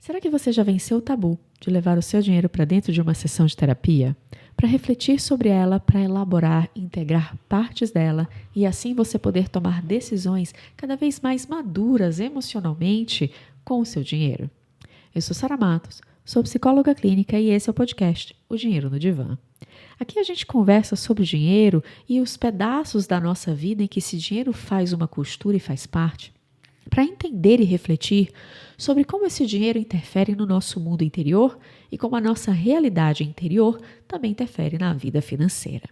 Será que você já venceu o tabu de levar o seu dinheiro para dentro de uma sessão de terapia? Para refletir sobre ela, para elaborar e integrar partes dela e assim você poder tomar decisões cada vez mais maduras emocionalmente com o seu dinheiro? Eu sou Sara Matos, sou psicóloga clínica e esse é o podcast O Dinheiro no Divã. Aqui a gente conversa sobre dinheiro e os pedaços da nossa vida em que esse dinheiro faz uma costura e faz parte, para entender e refletir sobre como esse dinheiro interfere no nosso mundo interior e como a nossa realidade interior também interfere na vida financeira.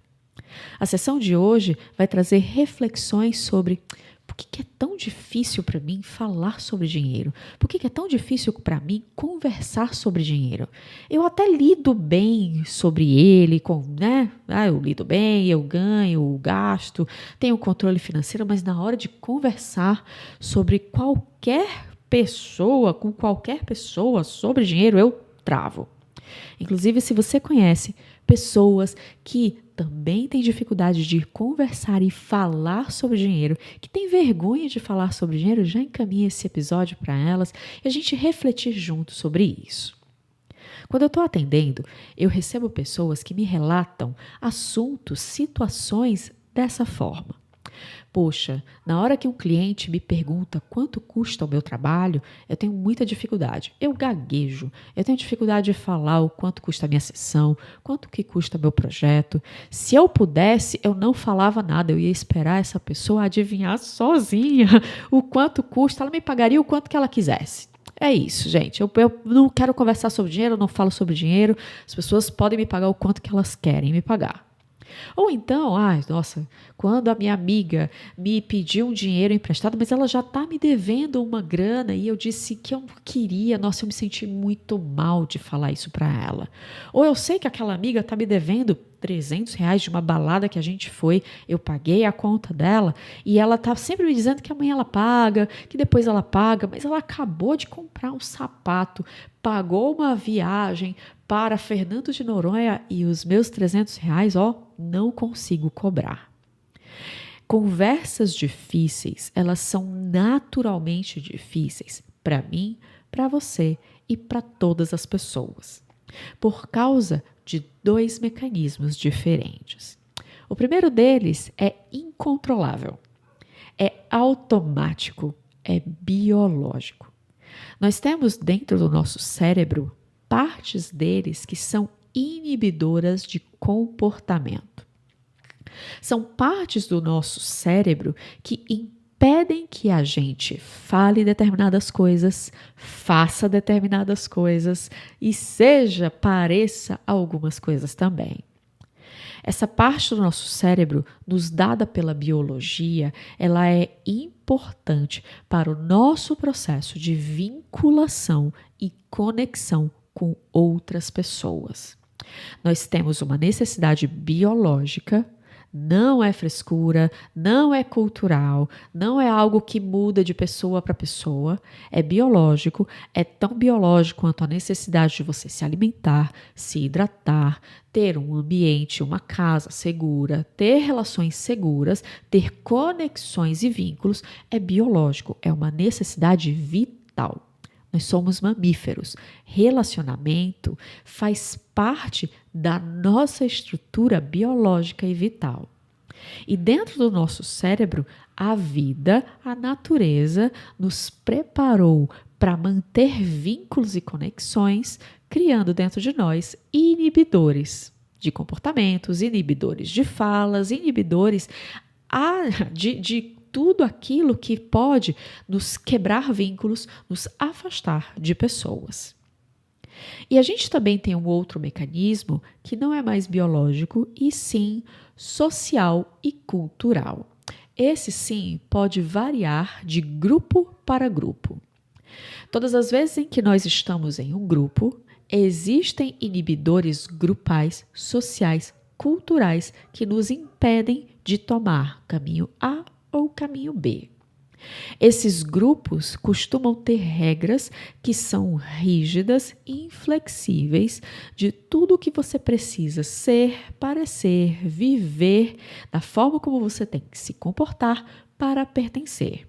A sessão de hoje vai trazer reflexões sobre por que é tão difícil para mim falar sobre dinheiro? Por que é tão difícil para mim conversar sobre dinheiro? Eu até lido bem sobre ele, eu lido bem, eu ganho, eu gasto, tenho controle financeiro, mas na hora de conversar sobre qualquer pessoa, com qualquer pessoa sobre dinheiro, eu travo. Inclusive, se você conhece pessoas que também têm dificuldade de conversar e falar sobre dinheiro, que têm vergonha de falar sobre dinheiro, já encaminhe esse episódio para elas e a gente refletir junto sobre isso. Quando eu estou atendendo, eu recebo pessoas que me relatam assuntos, situações dessa forma. Poxa, na hora que um cliente me pergunta quanto custa o meu trabalho, eu tenho muita dificuldade. Eu gaguejo, eu tenho dificuldade de falar o quanto custa a minha sessão, quanto que custa o meu projeto. Se eu pudesse, eu não falava nada, eu ia esperar essa pessoa adivinhar sozinha o quanto custa, ela me pagaria o quanto que ela quisesse. É isso, gente. Eu não quero conversar sobre dinheiro, eu não falo sobre dinheiro. As pessoas podem me pagar o quanto que elas querem me pagar. Ou então, quando a minha amiga me pediu um dinheiro emprestado, mas ela já está me devendo uma grana e eu disse que eu não queria, eu me senti muito mal de falar isso para ela. Ou eu sei que aquela amiga está me devendo R$ 300 de uma balada que a gente foi, eu paguei a conta dela e ela está sempre me dizendo que amanhã ela paga, que depois ela paga, mas ela acabou de comprar um sapato, pagou uma viagem para Fernando de Noronha e os meus R$ 300, não consigo cobrar. Conversas difíceis, elas são naturalmente difíceis para mim, para você e para todas as pessoas, por causa de dois mecanismos diferentes. O primeiro deles é incontrolável, é automático, é biológico. Nós temos dentro do nosso cérebro partes deles que são inibidoras de comportamento. São partes do nosso cérebro que impedem que a gente fale determinadas coisas, faça determinadas coisas e pareça algumas coisas também. Essa parte do nosso cérebro, nos dada pela biologia, ela é importante para o nosso processo de vinculação e conexão com outras pessoas. Nós temos uma necessidade biológica, não é frescura, não é cultural, não é algo que muda de pessoa para pessoa, é biológico, é tão biológico quanto a necessidade de você se alimentar, se hidratar, ter um ambiente, uma casa segura, ter relações seguras, ter conexões e vínculos, é biológico, é uma necessidade vital. Nós somos mamíferos. Relacionamento faz parte da nossa estrutura biológica e vital. E dentro do nosso cérebro, a vida, a natureza, nos preparou para manter vínculos e conexões, criando dentro de nós inibidores de comportamentos, inibidores de falas, inibidores de tudo aquilo que pode nos quebrar vínculos, nos afastar de pessoas. E a gente também tem um outro mecanismo que não é mais biológico e sim social e cultural. Esse sim pode variar de grupo para grupo. Todas as vezes em que nós estamos em um grupo, existem inibidores grupais, sociais, culturais que nos impedem de tomar caminho A ou caminho B. Esses grupos costumam ter regras que são rígidas e inflexíveis de tudo o que você precisa ser, parecer, viver, da forma como você tem que se comportar para pertencer.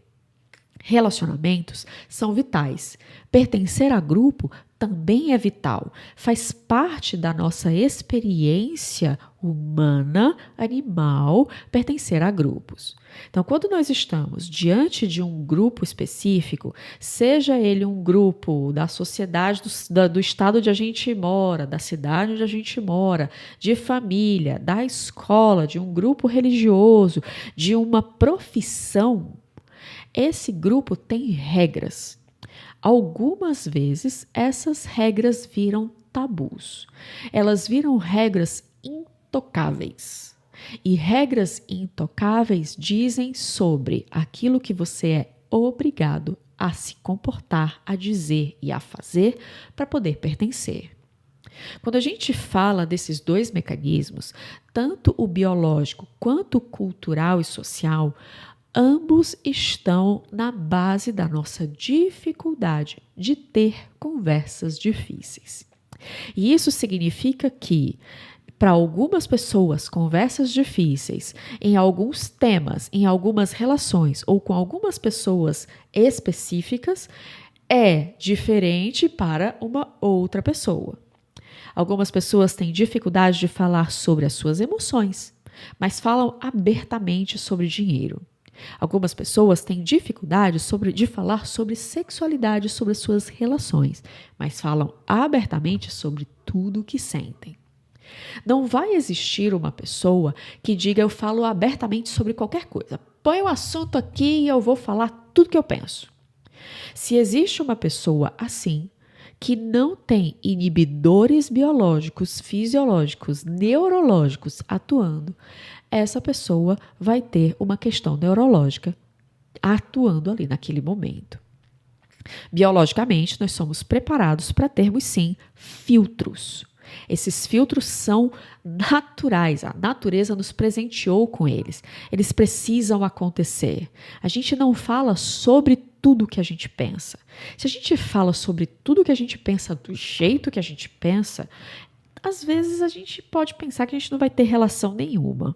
Relacionamentos são vitais. Pertencer a grupo também é vital. Faz parte da nossa experiência humana, animal, pertencer a grupos. Então, quando nós estamos diante de um grupo específico, seja ele um grupo da sociedade, do estado onde a gente mora, da cidade onde a gente mora, de família, da escola, de um grupo religioso, de uma profissão, esse grupo tem regras. Algumas vezes, essas regras viram tabus. Elas viram regras intocáveis. E regras intocáveis dizem sobre aquilo que você é obrigado a se comportar, a dizer e a fazer para poder pertencer. Quando a gente fala desses dois mecanismos, tanto o biológico quanto o cultural e social, ambos estão na base da nossa dificuldade de ter conversas difíceis. E isso significa que, para algumas pessoas, conversas difíceis em alguns temas, em algumas relações ou com algumas pessoas específicas, é diferente para uma outra pessoa. Algumas pessoas têm dificuldade de falar sobre as suas emoções, mas falam abertamente sobre dinheiro. Algumas pessoas têm dificuldade de falar sobre sexualidade, sobre as suas relações, mas falam abertamente sobre tudo o que sentem. Não vai existir uma pessoa que diga eu falo abertamente sobre qualquer coisa. Põe o assunto aqui e eu vou falar tudo que eu penso. Se existe uma pessoa assim, que não tem inibidores biológicos, fisiológicos, neurológicos atuando, essa pessoa vai ter uma questão neurológica atuando ali naquele momento. Biologicamente, nós somos preparados para termos, sim, filtros. Esses filtros são naturais, a natureza nos presenteou com eles. Eles precisam acontecer. A gente não fala sobre tudo que a gente pensa. Se a gente fala sobre tudo que a gente pensa do jeito que a gente pensa, às vezes a gente pode pensar que a gente não vai ter relação nenhuma.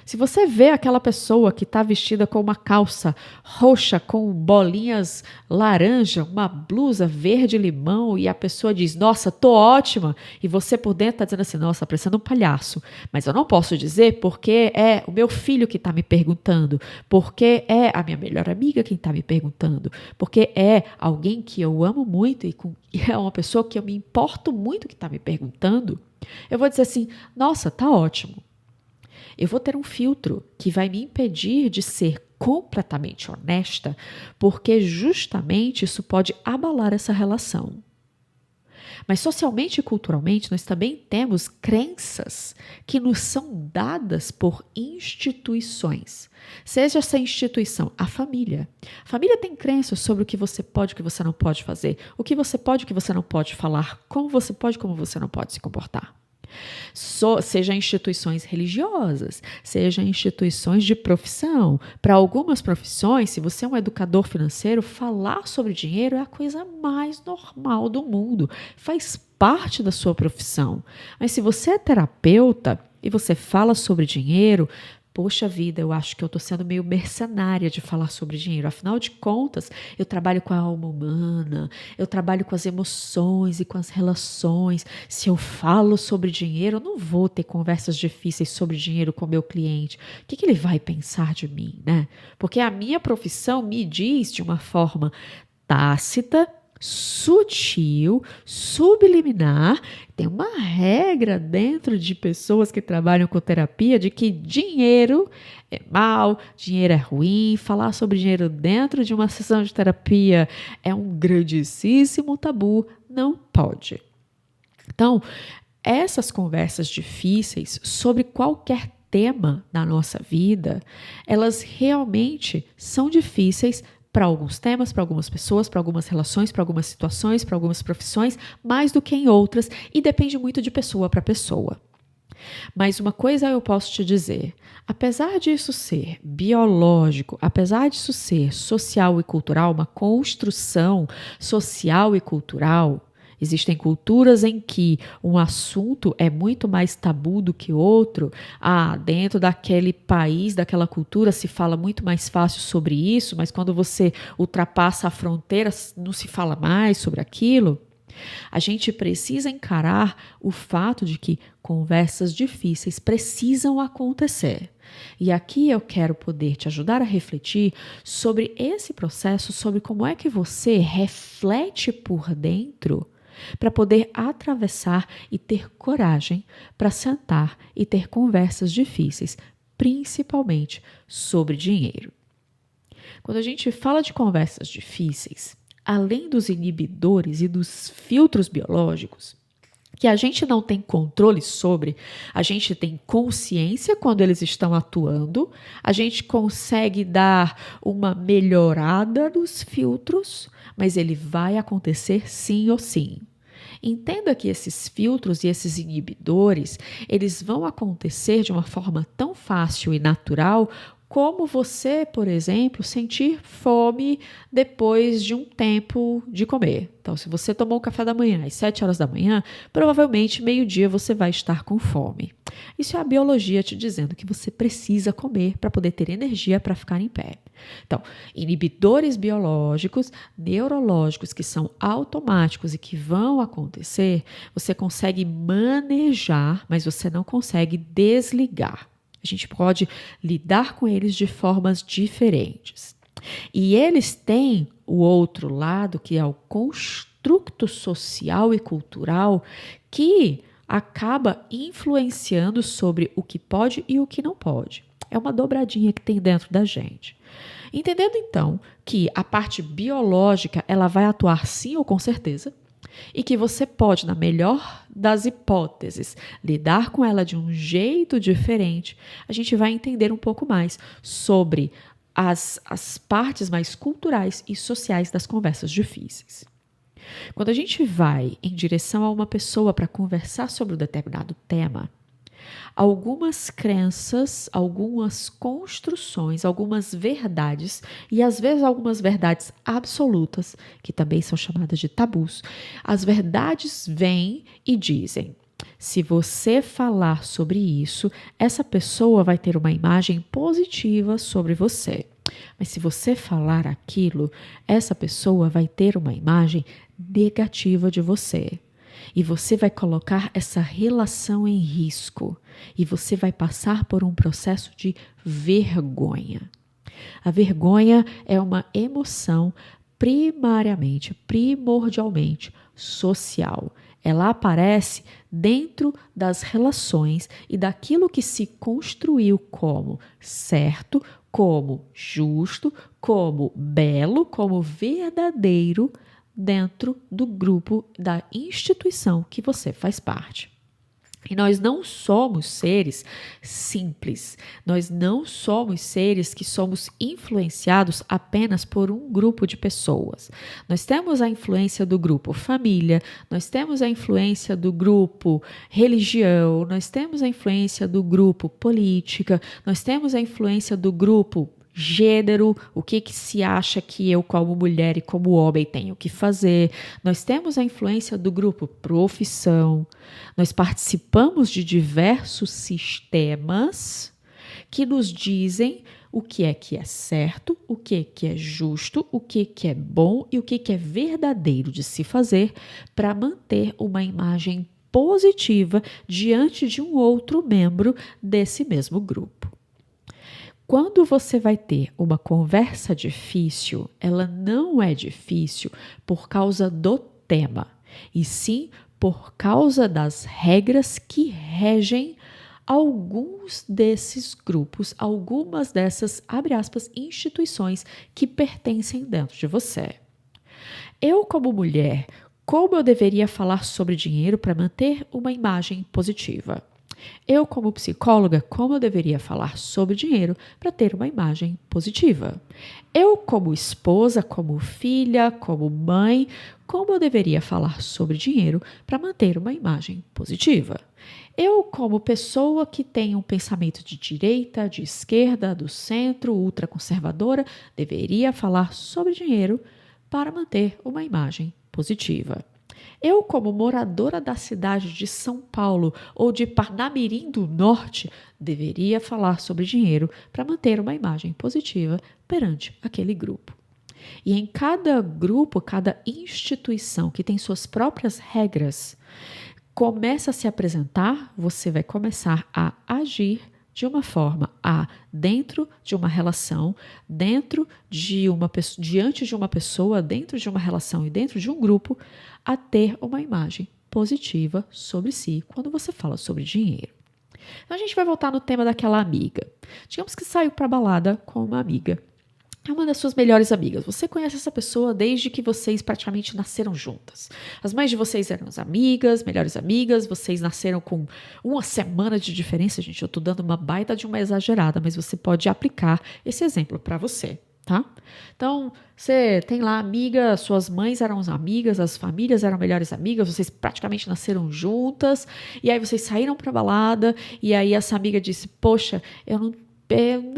Se você vê aquela pessoa que está vestida com uma calça roxa com bolinhas laranja, uma blusa verde-limão e a pessoa diz, nossa, tô ótima, e você por dentro está dizendo assim, nossa, parecendo um palhaço, mas eu não posso dizer porque é o meu filho que está me perguntando, porque é a minha melhor amiga quem está me perguntando, porque é alguém que eu amo muito e é uma pessoa que eu me importo muito que está me perguntando, eu vou dizer assim, nossa, tá ótimo. Eu vou ter um filtro que vai me impedir de ser completamente honesta, porque justamente isso pode abalar essa relação. Mas socialmente e culturalmente nós também temos crenças que nos são dadas por instituições. Seja essa instituição a família. A família tem crenças sobre o que você pode e o que você não pode fazer, o que você pode e o que você não pode falar, como você pode e como você não pode se comportar. Seja instituições religiosas, seja instituições de profissão. Para algumas profissões, se você é um educador financeiro, falar sobre dinheiro é a coisa mais normal do mundo. Faz parte da sua profissão. Mas se você é terapeuta e você fala sobre dinheiro, poxa vida, eu acho que eu estou sendo meio mercenária de falar sobre dinheiro. Afinal de contas, eu trabalho com a alma humana, eu trabalho com as emoções e com as relações. Se eu falo sobre dinheiro, eu não vou ter conversas difíceis sobre dinheiro com o meu cliente. O que ele vai pensar de mim, né? Porque a minha profissão me diz de uma forma tácita, sutil, subliminar, tem uma regra dentro de pessoas que trabalham com terapia de que dinheiro é mal, dinheiro é ruim, falar sobre dinheiro dentro de uma sessão de terapia é um grandíssimo tabu, não pode. Então, essas conversas difíceis sobre qualquer tema da nossa vida, elas realmente são difíceis para alguns temas, para algumas pessoas, para algumas relações, para algumas situações, para algumas profissões, mais do que em outras, e depende muito de pessoa para pessoa. Mas uma coisa eu posso te dizer, apesar disso ser biológico, apesar disso ser social e cultural, uma construção social e cultural, Existem culturas em que um assunto é muito mais tabu do que outro. Dentro daquele país, daquela cultura, se fala muito mais fácil sobre isso, mas quando você ultrapassa a fronteira, não se fala mais sobre aquilo. A gente precisa encarar o fato de que conversas difíceis precisam acontecer. E aqui eu quero poder te ajudar a refletir sobre esse processo, sobre como é que você reflete por dentro para poder atravessar e ter coragem para sentar e ter conversas difíceis, principalmente sobre dinheiro. Quando a gente fala de conversas difíceis, além dos inibidores e dos filtros biológicos, que a gente não tem controle sobre, a gente tem consciência quando eles estão atuando, a gente consegue dar uma melhorada nos filtros, mas ele vai acontecer sim ou sim. Entenda que esses filtros e esses inibidores, eles vão acontecer de uma forma tão fácil e natural como você, por exemplo, sentir fome depois de um tempo de comer. Então, se você tomou o café da manhã às 7 horas da manhã, provavelmente meio-dia você vai estar com fome. Isso é a biologia te dizendo que você precisa comer para poder ter energia para ficar em pé. Então, inibidores biológicos, neurológicos que são automáticos e que vão acontecer, você consegue manejar, mas você não consegue desligar. A gente pode lidar com eles de formas diferentes. E eles têm o outro lado, que é o construto social e cultural, que acaba influenciando sobre o que pode e o que não pode. É uma dobradinha que tem dentro da gente. Entendendo, então, que a parte biológica ela vai atuar sim ou com certeza, e que você pode, na melhor das hipóteses, lidar com ela de um jeito diferente, a gente vai entender um pouco mais sobre as partes mais culturais e sociais das conversas difíceis. Quando a gente vai em direção a uma pessoa para conversar sobre um determinado tema, algumas crenças, algumas construções, algumas verdades e às vezes algumas verdades absolutas, que também são chamadas de tabus, as verdades vêm e dizem: se você falar sobre isso, essa pessoa vai ter uma imagem positiva sobre você. Mas se você falar aquilo, essa pessoa vai ter uma imagem negativa de você. E você vai colocar essa relação em risco. E você vai passar por um processo de vergonha. A vergonha é uma emoção primordialmente social. Ela aparece dentro das relações e daquilo que se construiu como certo, como justo, como belo, como verdadeiro dentro do grupo, da instituição que você faz parte. E nós não somos seres simples, nós não somos seres que somos influenciados apenas por um grupo de pessoas. Nós temos a influência do grupo família, nós temos a influência do grupo religião, nós temos a influência do grupo política, nós temos a influência do grupo gênero, o que se acha que eu como mulher e como homem tenho que fazer. Nós temos a influência do grupo profissão. Nós participamos de diversos sistemas que nos dizem o que é certo, o que é justo, o que é bom e o que é verdadeiro de se fazer para manter uma imagem positiva diante de um outro membro desse mesmo grupo. Quando você vai ter uma conversa difícil, ela não é difícil por causa do tema, e sim por causa das regras que regem alguns desses grupos, algumas dessas, abre aspas, instituições que pertencem dentro de você. Eu, como mulher, como eu deveria falar sobre dinheiro para manter uma imagem positiva? Eu, como psicóloga, como eu deveria falar sobre dinheiro para ter uma imagem positiva? Eu, como esposa, como filha, como mãe, como eu deveria falar sobre dinheiro para manter uma imagem positiva? Eu, como pessoa que tem um pensamento de direita, de esquerda, do centro, ultraconservadora, deveria falar sobre dinheiro para manter uma imagem positiva. Eu, como moradora da cidade de São Paulo ou de Parnamirim do Norte, deveria falar sobre dinheiro para manter uma imagem positiva perante aquele grupo. E em cada grupo, cada instituição que tem suas próprias regras, começa a se apresentar, você vai começar a agir de uma forma dentro de uma relação, dentro de uma pessoa, diante de uma pessoa, dentro de uma relação e dentro de um grupo, a ter uma imagem positiva sobre si quando você fala sobre dinheiro. Então a gente vai voltar no tema daquela amiga. Digamos que saiu para balada com uma amiga. É uma das suas melhores amigas. Você conhece essa pessoa desde que vocês praticamente nasceram juntas. As mães de vocês eram as amigas, melhores amigas. Vocês nasceram com uma semana de diferença. Gente, eu tô dando uma baita de uma exagerada, mas você pode aplicar esse exemplo para você, tá? Então, você tem lá amiga, suas mães eram as amigas, as famílias eram melhores amigas, vocês praticamente nasceram juntas. E aí vocês saíram pra balada e aí essa amiga disse, poxa, eu não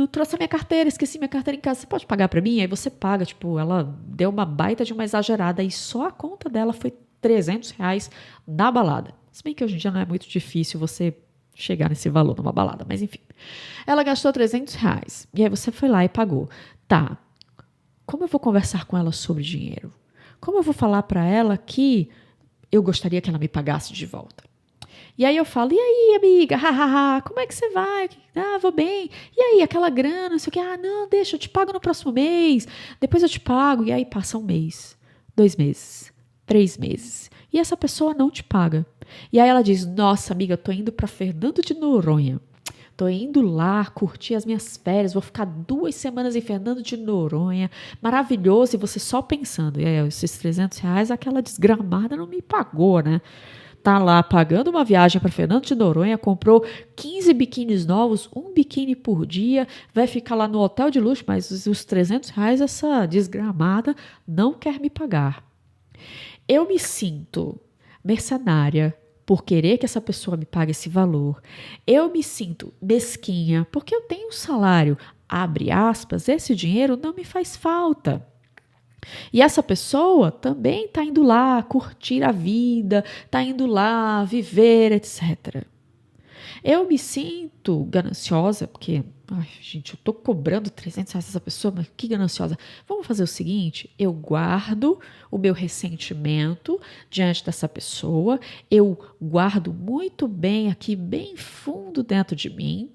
trouxe a minha carteira, esqueci minha carteira em casa, você pode pagar pra mim? Aí você paga, tipo, ela deu uma baita de uma exagerada e só a conta dela foi R$ 300 na balada. Se bem que hoje em dia não é muito difícil você chegar nesse valor numa balada, mas enfim. Ela gastou R$ 300 e aí você foi lá e pagou. Tá, como eu vou conversar com ela sobre dinheiro? Como eu vou falar pra ela que eu gostaria que ela me pagasse de volta? E aí eu falo, e aí, amiga, hahaha, como é que você vai? Ah, vou bem. E aí, aquela grana, não sei o quê. Ah, não, deixa, eu te pago no próximo mês. Depois eu te pago. E aí passa 1 mês, 2 meses, 3 meses. E essa pessoa não te paga. E aí ela diz, nossa, amiga, tô indo para Fernando de Noronha. Tô indo lá curtir as minhas férias, vou ficar 2 semanas em Fernando de Noronha, maravilhoso, e você só pensando, e aí, esses R$ 300, aquela desgramada não me pagou, né? Tá lá pagando uma viagem para Fernando de Noronha, comprou 15 biquínis novos, um biquíni por dia, vai ficar lá no hotel de luxo, mas os R$ 300 essa desgramada não quer me pagar. Eu me sinto mercenária por querer que essa pessoa me pague esse valor. Eu me sinto mesquinha porque eu tenho um salário. Abre aspas, esse dinheiro não me faz falta. E essa pessoa também está indo lá curtir a vida, está indo lá viver, etc. Eu me sinto gananciosa, porque, ai, gente, eu estou cobrando R$ 300 dessa pessoa, mas que gananciosa. Vamos fazer o seguinte, eu guardo o meu ressentimento diante dessa pessoa, eu guardo muito bem aqui, bem fundo dentro de mim,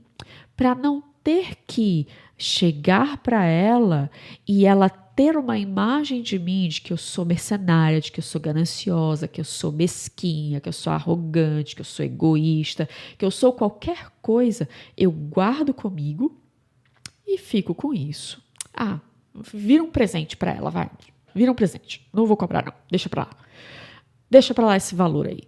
para não ter que chegar para ela e ela ter uma imagem de mim de que eu sou mercenária, de que eu sou gananciosa, que eu sou mesquinha, que eu sou arrogante, que eu sou egoísta, que eu sou qualquer coisa, eu guardo comigo e fico com isso. Ah, vira um presente para ela, vai. Vira um presente. Não vou cobrar, não. Deixa para lá. Deixa para lá esse valor aí.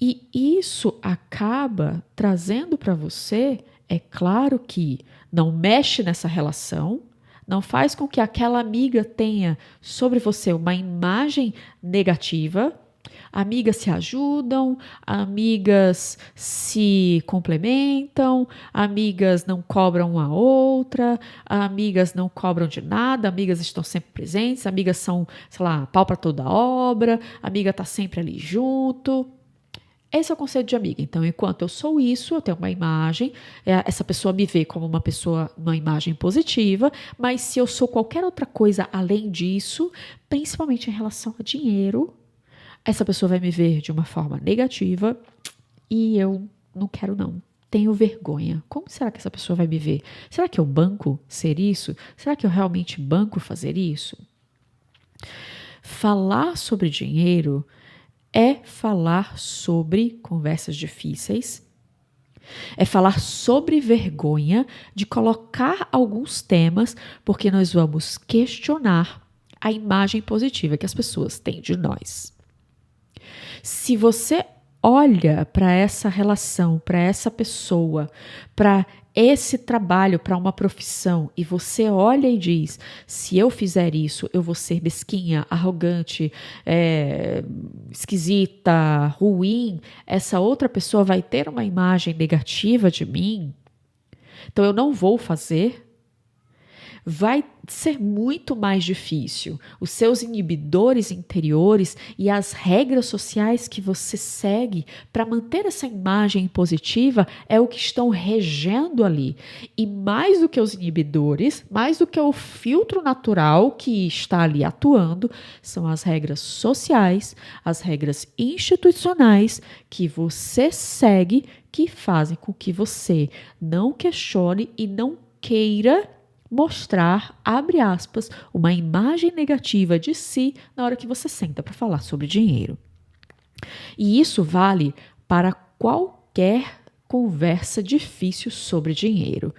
E isso acaba trazendo para você, é claro que não mexe nessa relação, não faz com que aquela amiga tenha sobre você uma imagem negativa. Amigas se ajudam, amigas se complementam, amigas não cobram uma a outra, amigas não cobram de nada, amigas estão sempre presentes, amigas são, sei lá, pau para toda obra, amiga está sempre ali junto. Esse é o conceito de amiga. Então, enquanto eu sou isso, eu tenho uma imagem, essa pessoa me vê como uma pessoa, uma imagem positiva, mas se eu sou qualquer outra coisa além disso, principalmente em relação a dinheiro, essa pessoa vai me ver de uma forma negativa e eu não quero não. Tenho vergonha. Como será que essa pessoa vai me ver? Será que eu banco ser isso? Será que eu realmente banco fazer isso? Falar sobre dinheiro é falar sobre conversas difíceis, é falar sobre vergonha de colocar alguns temas, porque nós vamos questionar a imagem positiva que as pessoas têm de nós. Se você olha para essa relação, para essa pessoa, para esse trabalho, para uma profissão, e você olha e diz, se eu fizer isso, eu vou ser mesquinha, arrogante, esquisita, ruim, essa outra pessoa vai ter uma imagem negativa de mim, então eu não vou fazer. vai ser muito mais difícil. Os seus inibidores interiores e as regras sociais que você segue para manter essa imagem positiva é o que estão regendo ali. E mais do que os inibidores, mais do que o filtro natural que está ali atuando, são as regras sociais, as regras institucionais que você segue, que fazem com que você não questione e não queira mostrar, abre aspas, uma imagem negativa de si na hora que você senta para falar sobre dinheiro. E isso vale para qualquer conversa difícil sobre dinheiro.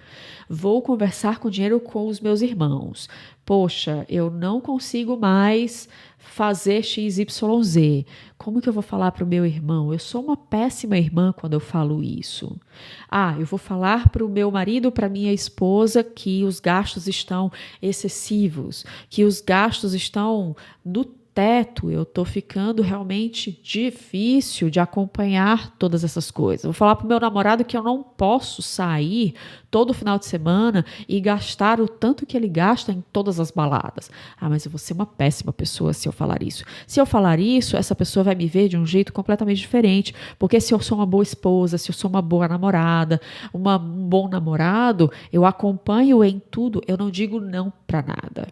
Vou conversar com dinheiro com os meus irmãos. Poxa, eu não consigo mais fazer XYZ. Como que eu vou falar para o meu irmão? Eu sou uma péssima irmã quando eu falo isso. Eu vou falar para o meu marido, para minha esposa, que os gastos estão excessivos, que os gastos estão no teto, eu estou ficando realmente difícil de acompanhar todas essas coisas. Vou falar para o meu namorado que eu não posso sair todo final de semana e gastar o tanto que ele gasta em todas as baladas. Mas eu vou ser uma péssima pessoa se eu falar isso. Se eu falar isso, essa pessoa vai me ver de um jeito completamente diferente, porque se eu sou uma boa esposa, se eu sou uma boa namorada, um bom namorado, eu acompanho em tudo, eu não digo não para nada.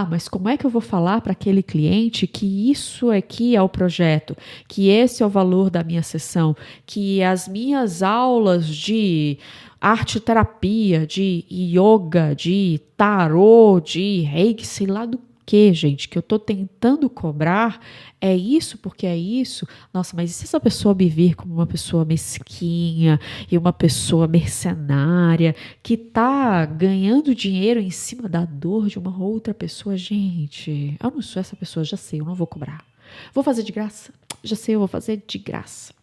Mas como é que eu vou falar para aquele cliente que isso aqui é o projeto, que esse é o valor da minha sessão, que as minhas aulas de arte-terapia, de yoga, de tarô, de reiki, sei lá do que, gente, que eu estou tentando cobrar, é isso porque é isso? Nossa, mas e se essa pessoa me vir como uma pessoa mesquinha e uma pessoa mercenária que está ganhando dinheiro em cima da dor de uma outra pessoa? Gente, eu não sou essa pessoa, já sei, eu não vou cobrar. Vou fazer de graça? Já sei, eu vou fazer de graça.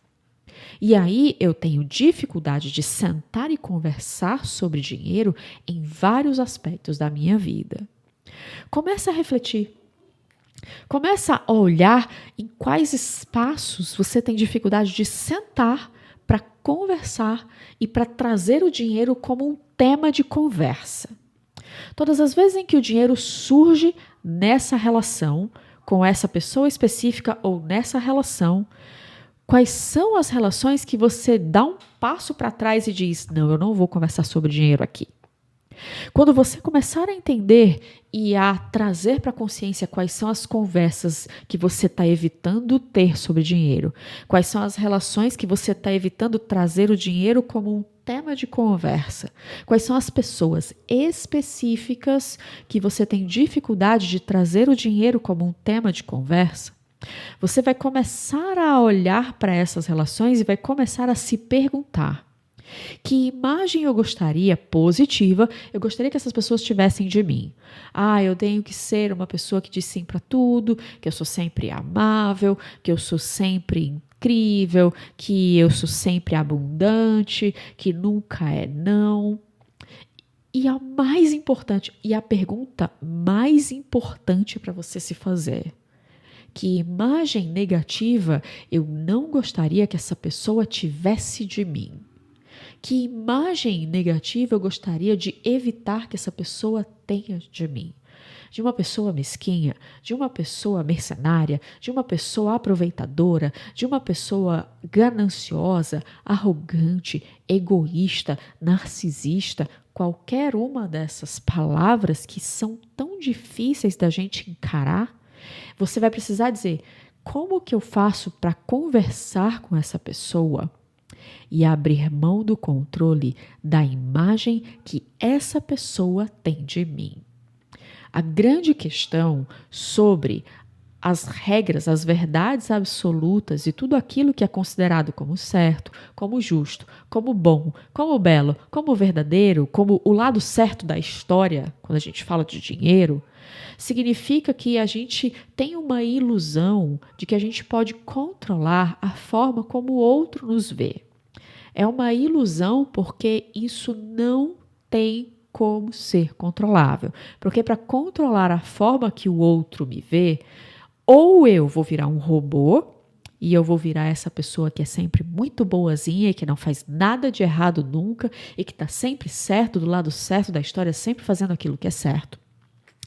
E aí eu tenho dificuldade de sentar e conversar sobre dinheiro em vários aspectos da minha vida. Começa a refletir. Começa a olhar em quais espaços você tem dificuldade de sentar para conversar e para trazer o dinheiro como um tema de conversa. Todas as vezes em que o dinheiro surge nessa relação, com essa pessoa específica ou nessa relação, quais são as relações que você dá um passo para trás e diz, não, eu não vou conversar sobre dinheiro aqui. Quando você começar a entender e a trazer para a consciência quais são as conversas que você está evitando ter sobre dinheiro, quais são as relações que você está evitando trazer o dinheiro como um tema de conversa, quais são as pessoas específicas que você tem dificuldade de trazer o dinheiro como um tema de conversa, você vai começar a olhar para essas relações e vai começar a se perguntar: que imagem eu gostaria, positiva, eu gostaria que essas pessoas tivessem de mim? Eu tenho que ser uma pessoa que diz sim para tudo, que eu sou sempre amável, que eu sou sempre incrível, que eu sou sempre abundante, que nunca é não. E a mais importante, e a pergunta mais importante para você se fazer: que imagem negativa eu não gostaria que essa pessoa tivesse de mim? Que imagem negativa eu gostaria de evitar que essa pessoa tenha de mim? De uma pessoa mesquinha, de uma pessoa mercenária, de uma pessoa aproveitadora, de uma pessoa gananciosa, arrogante, egoísta, narcisista, qualquer uma dessas palavras que são tão difíceis da gente encarar, você vai precisar dizer: como que eu faço para conversar com essa pessoa e abrir mão do controle da imagem que essa pessoa tem de mim? A grande questão sobre as regras, as verdades absolutas e tudo aquilo que é considerado como certo, como justo, como bom, como belo, como verdadeiro, como o lado certo da história, quando a gente fala de dinheiro, significa que a gente tem uma ilusão de que a gente pode controlar a forma como o outro nos vê. É uma ilusão porque isso não tem como ser controlável. Porque para controlar a forma que o outro me vê, ou eu vou virar um robô E eu vou virar essa pessoa que é sempre muito boazinha e que não faz nada de errado nunca e que está sempre certo, do lado certo da história, sempre fazendo aquilo que é certo.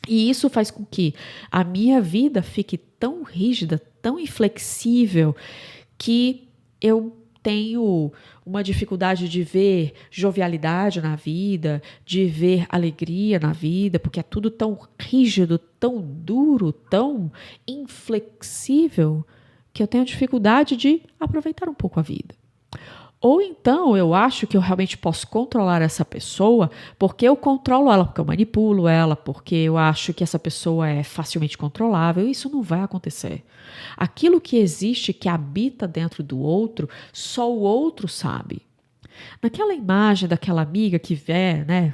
E isso faz com que a minha vida fique tão rígida, tão inflexível, que eu tenho uma dificuldade de ver jovialidade na vida, de ver alegria na vida, porque é tudo tão rígido, tão duro, tão inflexível, que eu tenho dificuldade de aproveitar um pouco a vida. Ou então eu acho que eu realmente posso controlar essa pessoa porque eu controlo ela, porque eu manipulo ela, porque eu acho que essa pessoa é facilmente controlável. Isso não vai acontecer. Aquilo que existe, que habita dentro do outro, só o outro sabe. Naquela imagem daquela amiga que né,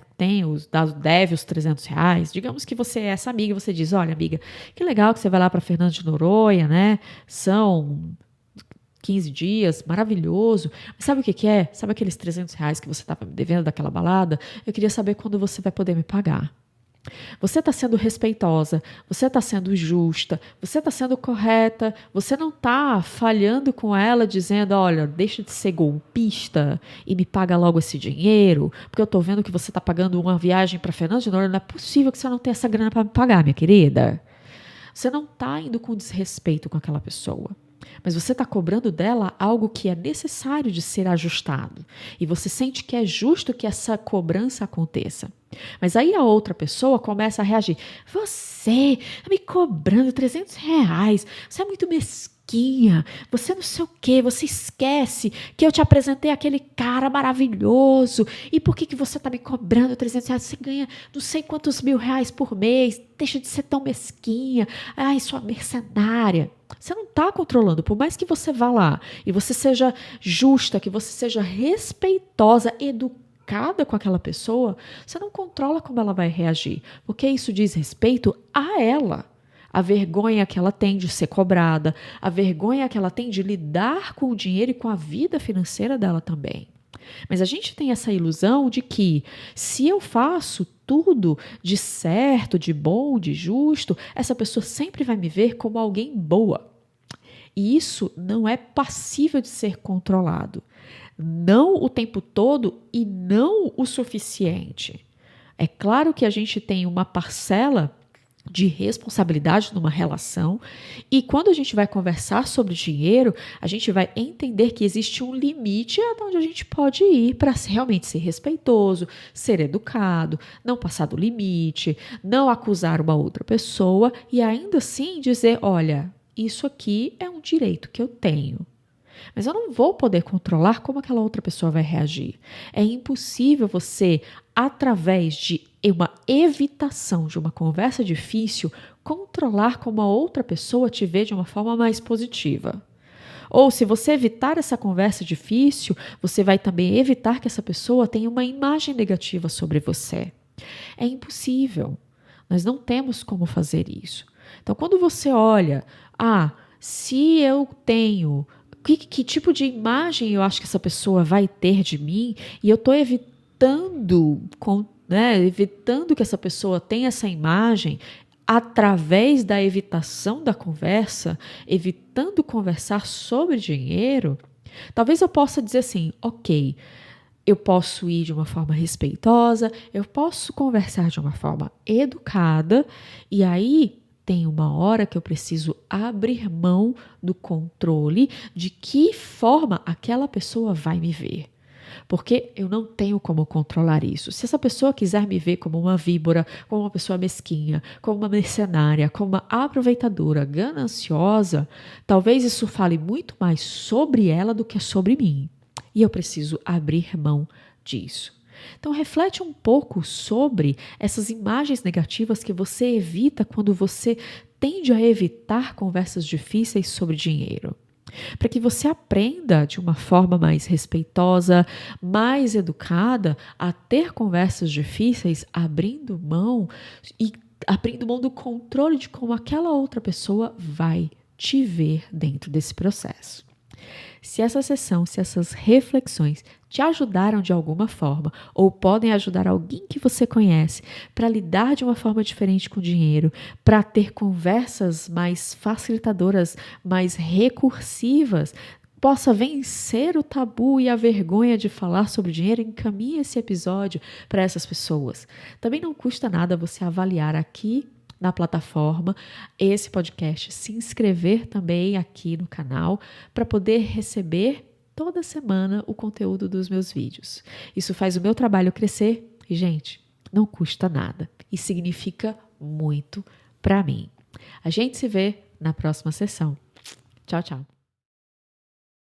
deve os R$ 300, digamos que você é essa amiga e você diz, olha amiga, que legal que você vai lá para Fernando de Noronha, né? São 15 dias, maravilhoso. Mas sabe o que é? Sabe aqueles R$ 300 que você estava me devendo daquela balada? Eu queria saber quando você vai poder me pagar. Você está sendo respeitosa, você está sendo justa, você está sendo correta, você não está falhando com ela dizendo, olha, deixa de ser golpista e me paga logo esse dinheiro, porque eu estou vendo que você está pagando uma viagem para Fernando de Noronha, não é possível que você não tenha essa grana para me pagar, minha querida. Você não está indo com desrespeito com aquela pessoa. Mas você está cobrando dela algo que é necessário de ser ajustado. E você sente que é justo que essa cobrança aconteça. Mas aí a outra pessoa começa a reagir. Você está me cobrando R$ 300. Você é muito mesquinha. Você não sei o quê. Você esquece que eu te apresentei aquele cara maravilhoso. E por que você está me cobrando R$ 300? Você ganha não sei quantos R$ 1.000 por mês. Deixa de ser tão mesquinha. Ai, sua mercenária. Você não está controlando, por mais que você vá lá e você seja justa, que você seja respeitosa, educada com aquela pessoa, você não controla como ela vai reagir, porque isso diz respeito a ela. A vergonha que ela tem de ser cobrada, a vergonha que ela tem de lidar com o dinheiro e com a vida financeira dela também. Mas a gente tem essa ilusão de que se eu faço tudo de certo, de bom, de justo, essa pessoa sempre vai me ver como alguém boa. E isso não é passível de ser controlado. Não o tempo todo e não o suficiente. É claro que a gente tem uma parcela de responsabilidade numa relação e quando a gente vai conversar sobre dinheiro, a gente vai entender que existe um limite até onde a gente pode ir para realmente ser respeitoso, ser educado, não passar do limite, não acusar uma outra pessoa e ainda assim dizer, olha, isso aqui é um direito que eu tenho. Mas eu não vou poder controlar como aquela outra pessoa vai reagir. É impossível você, através de uma evitação de uma conversa difícil, controlar como a outra pessoa te vê de uma forma mais positiva. Ou se você evitar essa conversa difícil, você vai também evitar que essa pessoa tenha uma imagem negativa sobre você. É impossível. Nós não temos como fazer isso. Então, quando você olha, se eu tenho... Que tipo de imagem eu acho que essa pessoa vai ter de mim e eu estou evitando que essa pessoa tenha essa imagem através da evitação da conversa, evitando conversar sobre dinheiro, talvez eu possa dizer assim, ok, eu posso ir de uma forma respeitosa, eu posso conversar de uma forma educada e aí tem uma hora que eu preciso abrir mão do controle de que forma aquela pessoa vai me ver. Porque eu não tenho como controlar isso. Se essa pessoa quiser me ver como uma víbora, como uma pessoa mesquinha, como uma mercenária, como uma aproveitadora, gananciosa, talvez isso fale muito mais sobre ela do que sobre mim. E eu preciso abrir mão disso. Então, reflete um pouco sobre essas imagens negativas que você evita quando você tende a evitar conversas difíceis sobre dinheiro. Para que você aprenda de uma forma mais respeitosa, mais educada, a ter conversas difíceis, abrindo mão do controle de como aquela outra pessoa vai te ver dentro desse processo. Se essa sessão, se essas reflexões te ajudaram de alguma forma ou podem ajudar alguém que você conhece para lidar de uma forma diferente com o dinheiro, para ter conversas mais facilitadoras, mais recursivas, possa vencer o tabu e a vergonha de falar sobre dinheiro, encaminhe esse episódio para essas pessoas. Também não custa nada você avaliar aqui na plataforma esse podcast, se inscrever também aqui no canal para poder receber toda semana o conteúdo dos meus vídeos. Isso faz o meu trabalho crescer e, gente, não custa nada e significa muito para mim. A gente se vê na próxima sessão. Tchau, tchau.